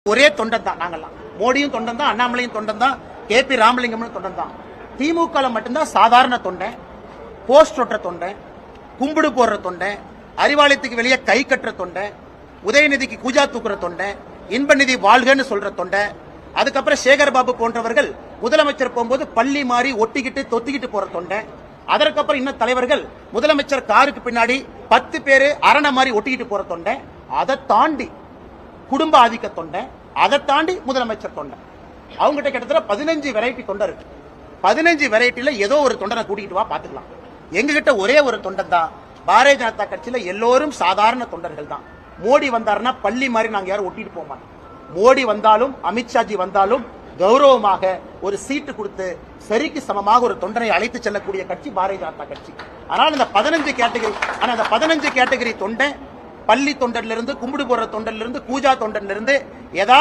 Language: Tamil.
ஒரே தொண்டன் தான். நாங்கெல்லாம் மோடியும் தொண்டன் தான், அண்ணாமலையும் தொண்டன் தான், KP ராமலிங்கமும் தொண்டன் தான். திமுக மட்டும்தான் சாதாரண தொண்டன், போஸ்ட் ஒட்டுற தொண்டன், கும்பிடு போடுற தொண்டன், அறிவாலயத்துக்கு வெளியே கை கட்டுற தொண்டன், உதயநிதிக்கு கூஜா தூக்குற தொண்டன், இன்ப நிதி வாழ்கன்னு சொல்ற தொண்டன். அதுக்கப்புறம் சேகர் பாபு போன்றவர்கள் முதலமைச்சர் போகும்போது பள்ளி மாறி ஒட்டிக்கிட்டு தொத்திக்கிட்டு போற தொண்டன். அதற்கப்புறம் இன்னும் தலைவர்கள் முதலமைச்சர் காருக்கு பின்னாடி 10 பேரு அரணை மாதிரி ஒட்டிக்கிட்டு போற தொண்டை. அதை தாண்டி குடும்ப ஆதிக்க தொண்டை, அதை தாண்டி முதலமைச்சர் தொண்டை. அவங்ககிட்ட கிட்டத்தட்ட 15 வெரைட்டி தொண்டை இருக்கு. 15 வெரைட்டில ஏதோ ஒரு தொண்டனை கூட்டிகிட்டு வா பாத்துக்கலாம். எங்ககிட்ட ஒரே ஒரு தொண்டன் தான். பாரதிய ஜனதா கட்சியில எல்லோரும் சாதாரண தொண்டர்கள் தான். மோடி வந்தாருன்னா பள்ளி மாதிரி நாங்க யாரும் ஒட்டிட்டு போக மாட்டோம். மோடி வந்தாலும் அமித்ஷாஜி வந்தாலும் கௌரவமாக ஒரு சீட்டு கொடுத்து சரிக்கு சமமாக ஒரு தொண்டனை அழைத்து செல்லக்கூடிய கட்சி பாரதிய ஜனதா கட்சி. ஆனால் இந்த 15 கேட்டகரி தொண்டை, பள்ளி தொண்டன்ல இருந்து, கும்பிடு போடுற தொண்டன்ல இருந்து, பூஜா தொண்டன்ல இருந்து ஏதாவது